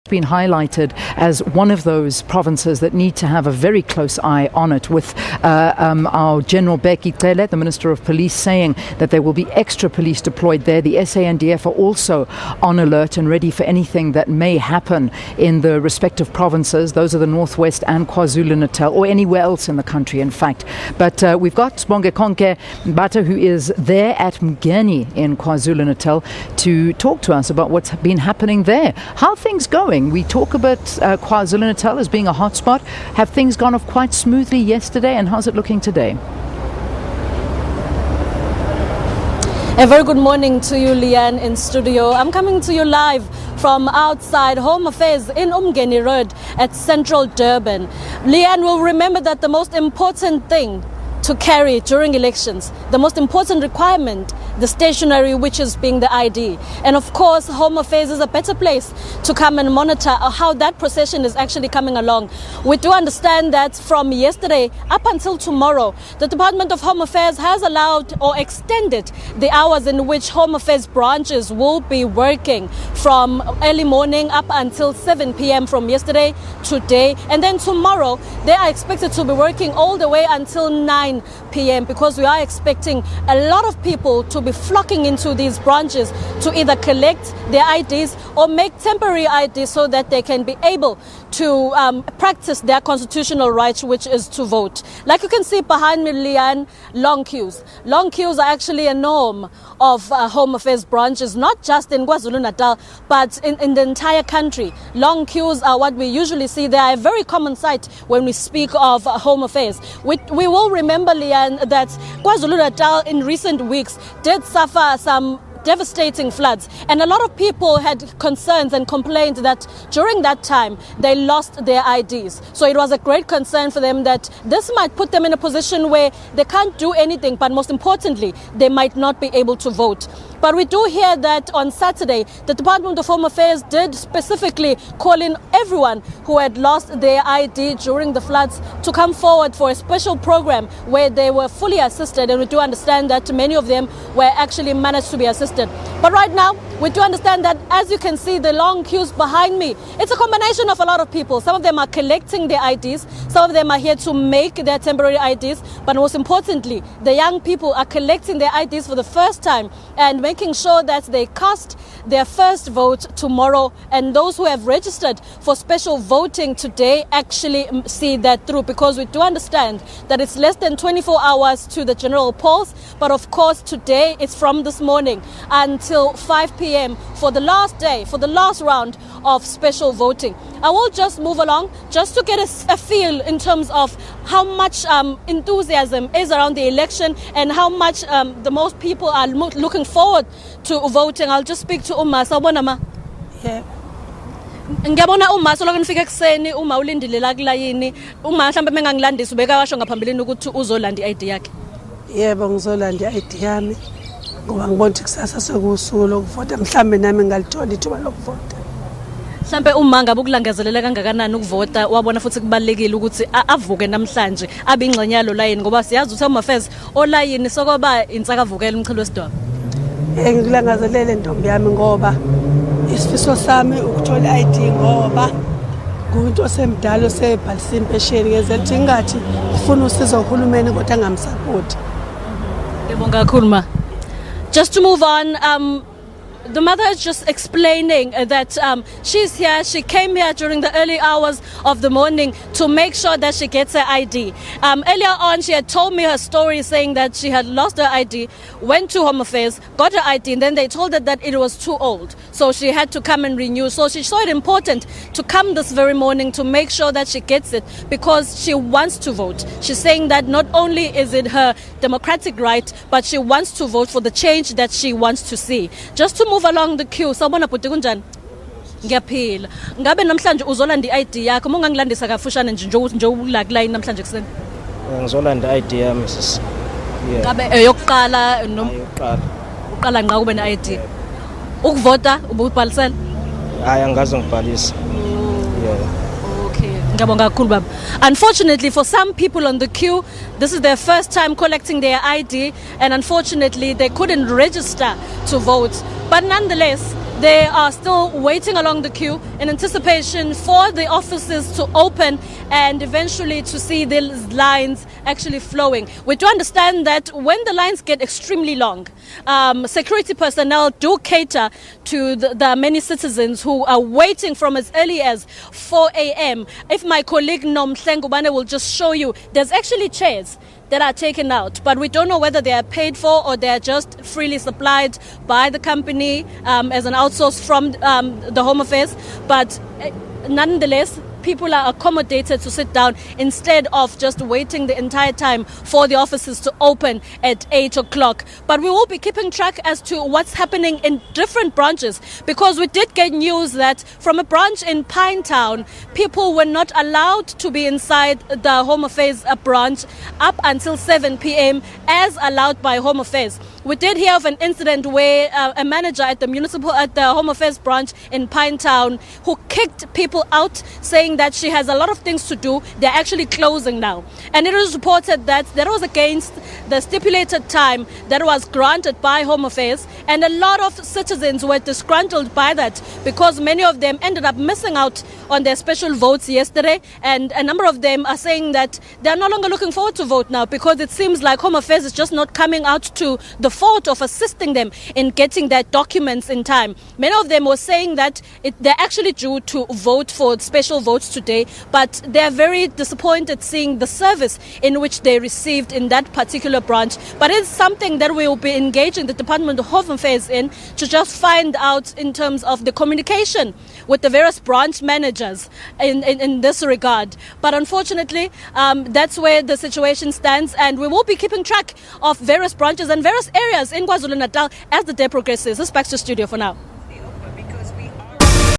been highlighted as one of those provinces that need to have a very close eye on it, with our General Becky Cele, the Minister of Police, saying that there will be extra police deployed there. The SANDF are also on alert and ready for anything that may happen in the respective provinces. Those are the Northwest and KwaZulu-Natal, or anywhere else in the country, in fact. But we've got Sibongakonke Mbatha, who is there at Mgeni in KwaZulu-Natal, to talk to us about what's been happening there. How are things going? We talk about KwaZulu-Natal as being a hotspot. Have things gone off quite smoothly yesterday, and how's it looking today? A very good morning to you, Leanne, in studio. I'm coming to you live from outside Home Affairs in Umgeni Road at Central Durban. Leanne will remember that the most important thing to carry during elections, the most important requirement, the stationery, which is being the ID. And of course, Home Affairs is a better place to come and monitor how that procession is actually coming along. We do understand that from yesterday up until tomorrow, the Department of Home Affairs has allowed or extended the hours in which Home Affairs branches will be working from early morning up until 7 p.m. from yesterday, today, and then tomorrow they are expected to be working all the way until 9 p.m. because we are expecting a lot of people to be flocking into these branches to either collect their IDs or make temporary IDs so that they can be able to practice their constitutional rights, which is to vote. Like you can see behind me, Leanne, long queues. Long queues are actually a norm of Home Affairs branches, not just in KwaZulu-Natal, but in the entire country. Long queues are what we usually see. They are a very common sight when we speak of Home Affairs. We will remember, Leanne, that KwaZulu-Natal in recent weeks did suffer some devastating floods, and a lot of people had concerns and complained that during that time they lost their IDs. So it was a great concern for them that this might put them in a position where they can't do anything, but most importantly, they might not be able to vote. But we do hear that on Saturday, the Department of Home Affairs did specifically call in everyone who had lost their ID during the floods to come forward for a special program where they were fully assisted, and we do understand that many of them were actually managed to be assisted. But right now, we do understand that, as you can see, the long queues behind me, it's a combination of a lot of people. Some of them are collecting their IDs, some of them are here to make their temporary IDs, but most importantly, the young people are collecting their IDs for the first time and making sure that they cast their first vote tomorrow, and those who have registered for special voting today actually see that through, because we do understand that it's less than 24 hours to the general polls. But of course, today it's from this morning until 5 p.m. for the last day, for the last round of special voting. I will just move along just to get a feel in terms of how much enthusiasm is around the election and how much the most people are looking forward to voting. I'll just speak to Uma. Sawubona ma. Yeah. Ngiyabona uma soloko nifika ekseni, uma ulindile la kulayini, uma mhlawumbe mengangilandisa ubeka washo ngaphambilini ukuthi uzolanda i-ID yakhe. Yebo, ngizolanda i-ID yami ngoba ngibona ukuthi kusasa sekusuku lokuvota, mhlambe nami ngalithola ithuba lokuvota. Mhlambe uma ngabe ukulangazelela kangakanani ukuvota, wabona futhi kubalekile ukuthi avuke namhlanje abe ingxenye yalo layini, ngoba siyazi ukuthi Home Affairs olayini sokuba insakavukela umchilo wesidwa. Ngilangazelele ntombi yami ngoba isifiso sami ukuthola i-ID, ngoba ngumuntu osemdala osebhalisa impesheni, ngezela ukuthi ngathi ufuna usizo uhulumeni kodwa angamsapoti. Ngiyabonga kakhulu ma. Just to move on, the mother is just explaining that she's here. She came here during the early hours of the morning to make sure that she gets her ID. Earlier on, she had told me her story, saying that she had lost her ID, went to Home Affairs, got her ID, and then they told her that it was too old. So she had to come and renew. So she saw it important to come this very morning to make sure that she gets it, because she wants to vote. She's saying that not only is it her democratic right, but she wants to vote for the change that she wants to see. Just to move along the queue, sawubona bhuti kunjani? Ngiyaphila. Ngabe namhlanje uzolanda i-ID yakho, mungangilandisa kafushane nje ula kulayini namhlanje kuseni? Ngizolanda i-ID yami sis. Ngabe yokuqala noma Yokuqala. uqala nqa kube ne-ID. Ukuvota ububhalisela? Hayi angaze ngibhalisa. Okay. Ngiyabonga kakhulu baba. Unfortunately, for some people on the queue, this is their first time collecting their ID, and unfortunately they couldn't register to vote. But nonetheless, They are still waiting along the queue in anticipation for the offices to open and eventually to see the lines actually flowing. We do understand that when the lines get extremely long, security personnel do cater to the many citizens who are waiting from as early as 4 a.m. If my colleague Nomhlengubane will just show you, there's actually chairs that are taken out, but we don't know whether they are paid for or they are just freely supplied by the company as an outsource from the Home Affairs. But nonetheless, people are accommodated to sit down instead of just waiting the entire time for the offices to open at 8 o'clock. But we will be keeping track as to what's happening in different branches, because we did get news that from a branch in Pinetown, people were not allowed to be inside the Home Affairs branch up until 7 p.m. as allowed by Home Affairs. We did hear of an incident where a manager at the Home Affairs branch in Pinetown who kicked people out, saying that she has a lot of things to do. They're actually closing now. And it was reported that that was against the stipulated time that was granted by Home Affairs, and a lot of citizens were disgruntled by that because many of them ended up missing out on their special votes yesterday, and a number of them are saying that they're no longer looking forward to vote now because it seems like Home Affairs is just not coming out to the fort of assisting them in getting their documents in time. Many of them were saying that they're actually due to vote for special votes today, but they're very disappointed seeing the service in which they received in that particular branch. But it's something that we will be engaging the Department of Home Affairs in to just find out in terms of the communication with the various branch managers in this regard. But unfortunately, that's where the situation stands, and we will be keeping track of various branches and various areas in KwaZulu-Natal as the day progresses. It's back to studio for now.